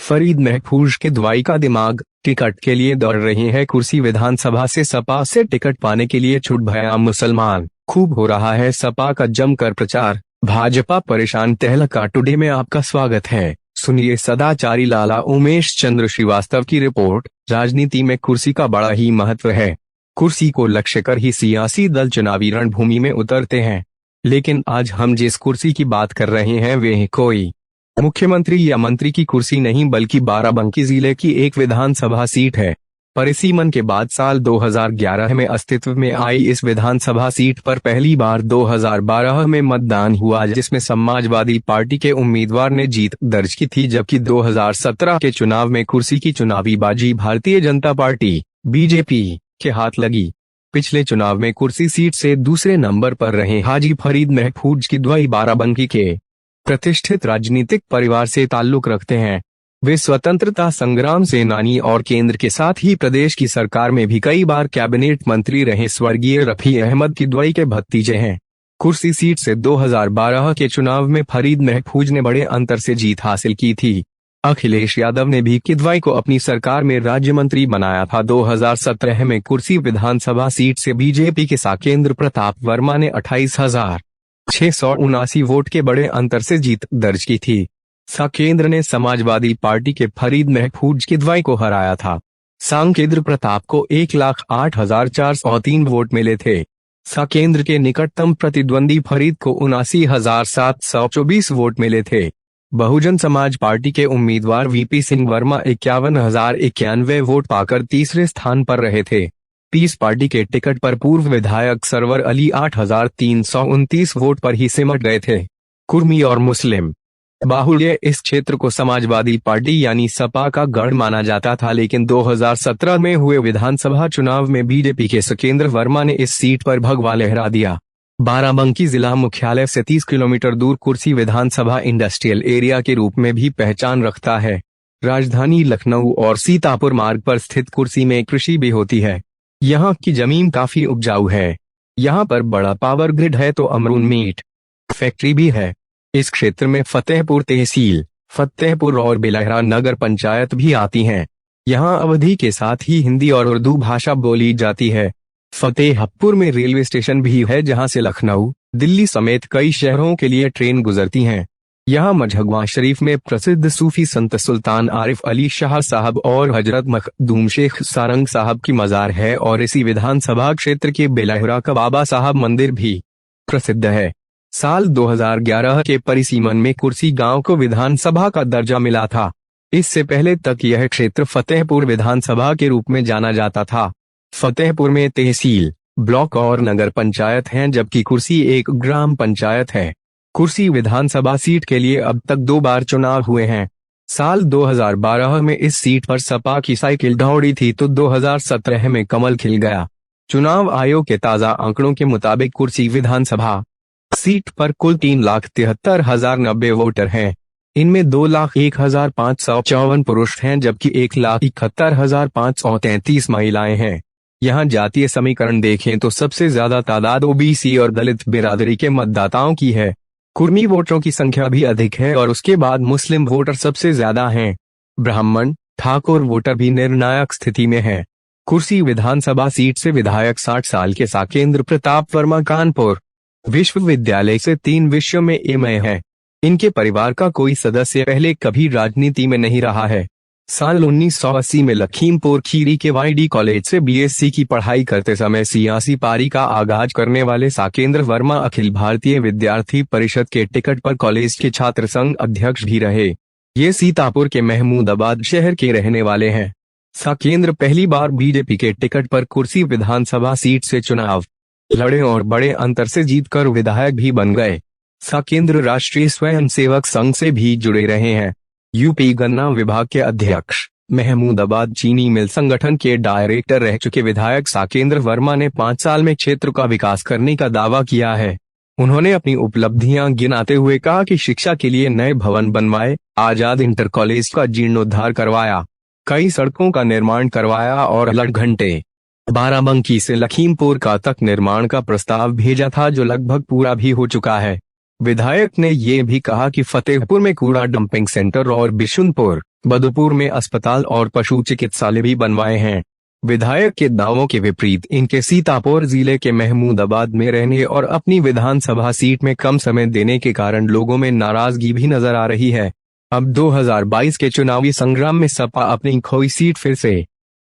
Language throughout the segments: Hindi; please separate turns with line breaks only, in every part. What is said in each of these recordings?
फरीद महफूज के दवाई का दिमाग, टिकट के लिए दौड़ रहे हैं कुर्सी। विधानसभा से सपा से टिकट पाने के लिए छूट भया मुसलमान। खूब हो रहा है सपा का जमकर प्रचार, भाजपा परेशान। तहलका टुडे में आपका स्वागत है। सुनिए सदाचारी लाला उमेश चंद्र श्रीवास्तव की रिपोर्ट। राजनीति में कुर्सी का बड़ा ही महत्व है। कुर्सी को लक्ष्य कर ही सियासी दल चुनावी रणभूमि में उतरते हैं। लेकिन आज हम जिस कुर्सी की बात कर रहे हैं वे कोई मुख्यमंत्री या मंत्री की कुर्सी नहीं, बल्कि बाराबंकी जिले की एक विधानसभा सीट है। परिसीमन के बाद साल 2011 में अस्तित्व में आई इस विधानसभा सीट पर पहली बार 2012 में मतदान हुआ, जिसमें समाजवादी पार्टी के उम्मीदवार ने जीत दर्ज की थी, जबकि 2017 के चुनाव में कुर्सी की चुनावी बाजी भारतीय जनता पार्टी बीजेपी के हाथ लगी। पिछले चुनाव में कुर्सी सीट से दूसरे नंबर पर रहे हाजी फरीद महफूज की दवाई बाराबंकी के प्रतिष्ठित राजनीतिक परिवार से ताल्लुक रखते हैं। वे स्वतंत्रता संग्राम सेनानी और केंद्र के साथ ही प्रदेश की सरकार में भी कई बार कैबिनेट मंत्री रहे स्वर्गीय रफी अहमद की दवाई के भतीजे हैं। कुर्सी सीट से 2012 के चुनाव में फरीद महफूज ने बड़े अंतर से जीत हासिल की थी। अखिलेश यादव ने भी किदवाई को अपनी सरकार में राज्य मंत्री बनाया था। 2017 में कुर्सी विधानसभा सीट से बीजेपी के साकेंद्र प्रताप वर्मा ने 28,679 वोट के बड़े अंतर से जीत दर्ज की थी। साकेंद्र ने समाजवादी पार्टी के फरीद महफूज किदवाई को हराया था। साकेंद्र प्रताप को 1,08,403 वोट मिले थे। साकेंद्र के निकटतम प्रतिद्वंदी फरीद को 79,724 वोट मिले थे। बहुजन समाज पार्टी के उम्मीदवार वीपी सिंह वर्मा 51,091 वोट पाकर तीसरे स्थान पर रहे थे। पीस पार्टी के टिकट पर पूर्व विधायक सरवर अली 8,329 वोट पर ही सिमट गए थे। कुर्मी और मुस्लिम बाहुल्य इस क्षेत्र को समाजवादी पार्टी यानी सपा का गढ़ माना जाता था, लेकिन 2017 में हुए विधानसभा चुनाव में बीजेपी के साकेंद्र वर्मा ने इस सीट पर भगवा लहरा दिया। बाराबंकी जिला मुख्यालय से 30 किलोमीटर दूर कुर्सी विधानसभा इंडस्ट्रियल एरिया के रूप में भी पहचान रखता है। राजधानी लखनऊ और सीतापुर मार्ग पर स्थित कुर्सी में कृषि भी होती है। यहाँ की जमीन काफी उपजाऊ है। यहाँ पर बड़ा पावर ग्रिड है तो अमरूद मीट फैक्ट्री भी है। इस क्षेत्र में फतेहपुर तहसील, फतेहपुर और बेलहरा नगर पंचायत भी आती हैं। यहाँ अवधी के साथ ही हिंदी और उर्दू भाषा बोली जाती है। फतेहपुर में रेलवे स्टेशन भी है, जहाँ से लखनऊ, दिल्ली समेत कई शहरों के लिए ट्रेन गुजरती हैं। यहाँ मझगवां शरीफ में प्रसिद्ध सूफी संत सुल्तान आरिफ अली शाह साहब और हजरत मखदूम शेख सारंग साहब की मजार है और इसी विधानसभा क्षेत्र के बेलहरा का बाबा साहब मंदिर भी प्रसिद्ध है। साल 2011 के परिसीमन में कुर्सी गांव को विधानसभा का दर्जा मिला था। इससे पहले तक यह क्षेत्र फतेहपुर विधानसभा के रूप में जाना जाता था। फतेहपुर में तहसील, ब्लॉक और नगर पंचायत हैं, जबकि कुर्सी एक ग्राम पंचायत है। कुर्सी विधानसभा सीट के लिए अब तक 2 बार चुनाव हुए हैं। साल 2012 में इस सीट पर सपा की साइकिल दौड़ी थी तो 2017 में कमल खिल गया। चुनाव आयोग के ताजा आंकड़ों के मुताबिक कुर्सी विधानसभा सीट पर कुल 3,73,090 वोटर हैं। इनमें 2,01,554 पुरुष हैं, जबकि 1,71,533 महिलाएं हैं। यहाँ जातीय समीकरण देखें तो सबसे ज्यादा तादाद ओबीसी और दलित बिरादरी के मतदाताओं की है। कुर्मी वोटरों की संख्या भी अधिक है और उसके बाद मुस्लिम वोटर सबसे ज्यादा हैं। ब्राह्मण, ठाकुर वोटर भी निर्णायक स्थिति में है। कुर्सी विधानसभा सीट से विधायक 60 साल के साकेंद्र प्रताप वर्मा कानपुर विश्वविद्यालय से 3 विषयों में एमए है। इनके परिवार का कोई सदस्य पहले कभी राजनीति में नहीं रहा है। साल 1980 में लखीमपुर खीरी के वाईडी कॉलेज से बीएससी की पढ़ाई करते समय सियासी पारी का आगाज करने वाले साकेंद्र वर्मा अखिल भारतीय विद्यार्थी परिषद के टिकट पर कॉलेज के छात्र संघ अध्यक्ष भी रहे। ये सीतापुर के महमूदाबाद शहर के रहने वाले हैं। साकेंद्र पहली बार बीजेपी के टिकट पर कुर्सी विधानसभा सीट से चुनाव लड़े और बड़े अंतर से जीतकर विधायक भी बन गए। साकेंद्र राष्ट्रीय स्वयंसेवक संघ से भी जुड़े रहे हैं। यूपी गन्ना विभाग के अध्यक्ष, महमूदाबाद चीनी मिल संगठन के डायरेक्टर रह चुके विधायक साकेंद्र वर्मा ने 5 साल में क्षेत्र का विकास करने का दावा किया है। उन्होंने अपनी उपलब्धियां गिनाते हुए कहा कि शिक्षा के लिए नए भवन बनवाए, आजाद इंटर कॉलेज का जीर्णोद्धार करवाया, कई सड़कों का निर्माण करवाया और 8 घंटे बाराबंकी से लखीमपुर का तक निर्माण का प्रस्ताव भेजा था, जो लगभग पूरा भी हो चुका है। विधायक ने ये भी कहा कि फतेहपुर में कूड़ा डंपिंग सेंटर और बिशुनपुर बदुपुर में अस्पताल और पशु चिकित्सालय भी बनवाए हैं। विधायक के दावों के विपरीत इनके सीतापुर जिले के महमूदाबाद में रहने और अपनी विधानसभा सीट में कम समय देने के कारण लोगों में नाराजगी भी नजर आ रही है। अब 2022 के चुनावी संग्राम में सपा अपनी खोई सीट फिर से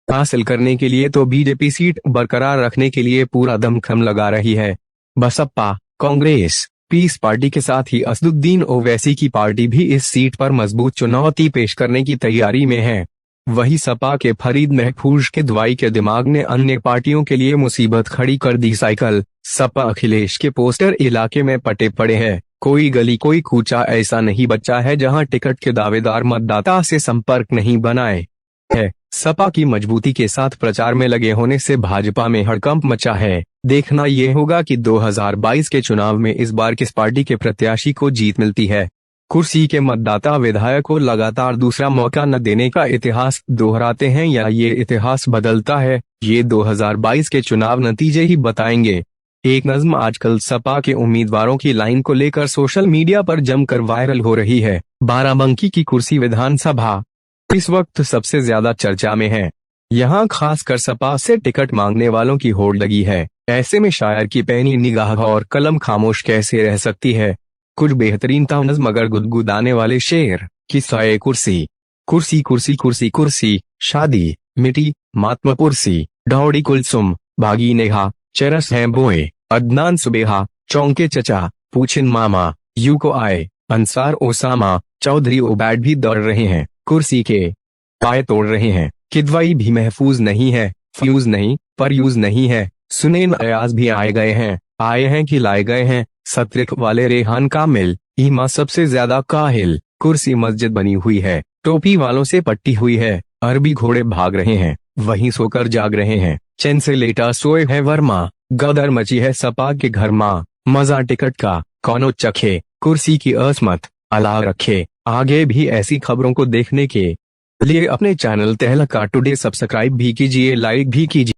हासिल करने के लिए तो बीजेपी सीट बरकरार रखने के लिए पूरा दमखम लगा रही है। बसपा, कांग्रेस, पीस पार्टी के साथ ही असदुद्दीन ओवैसी की पार्टी भी इस सीट पर मजबूत चुनौती पेश करने की तैयारी में है। वही सपा के फरीद महफूज के दवाई के दिमाग ने अन्य पार्टियों के लिए मुसीबत खड़ी कर दी। साइकिल सपा अखिलेश के पोस्टर इलाके में पटे पड़े हैं। कोई गली कोई कूचा ऐसा नहीं बचा है जहां टिकट के दावेदार मतदाता से संपर्क नहीं बनाए है। सपा की मजबूती के साथ प्रचार में लगे होने से भाजपा में हड़कंप मचा है। देखना ये होगा कि 2022 के चुनाव में इस बार किस पार्टी के प्रत्याशी को जीत मिलती है। कुर्सी के मतदाता विधायक को लगातार दूसरा मौका न देने का इतिहास दोहराते हैं या ये इतिहास बदलता है, ये 2022 के चुनाव नतीजे ही बताएंगे। एक नज़्म आजकल सपा के उम्मीदवारों की लाइन को लेकर सोशल मीडिया पर जमकर वायरल हो रही है। बाराबंकी की कुर्सी विधानसभा इस वक्त सबसे ज्यादा चर्चा में है। यहाँ खासकर सपा से टिकट मांगने वालों की होड़ लगी है। ऐसे में शायर की पैनी निगाह और कलम खामोश कैसे रह सकती है। कुछ बेहतरीन तमज़ मगर गुदगुदाने वाले शेर। किस्सा कुर्सी। कुर्सी कुर्सी कुर्सी कुर्सी, शादी मिटी मातम पुरसी, ढौड़ी कुलसुम भागी नेहा, चरस हैं बोए, अदनान सुबेहा, चौंके चचा, पूछिन मामा, यू को आए, अंसार ओसामा, चौधरी उबैड भी दौड़ रहे हैं, कुर्सी के पाए तोड़ रहे हैं। किदवाई भी महफूज नहीं है, फ्यूज नहीं पर यूज नहीं है। सुनैन अयाज भी आए गए हैं, आए हैं कि लाए गए हैं। सत्रिक वाले रेहान कामिल, ईमा सबसे ज्यादा काहिल। कुर्सी मस्जिद बनी हुई है, टोपी वालों से पट्टी हुई है। अरबी घोड़े भाग रहे हैं, वहीं सोकर जाग रहे हैं। चैन से लेटा सोए है वर्मा, गदर मची है सपा के घर माँ। मजा टिकट का कौनो चखे, कुर्सी की असमत अला रखे। आगे भी ऐसी खबरों को देखने के लिए अपने चैनल तहलका टुडे सब्सक्राइब भी कीजिए, लाइक भी कीजिए।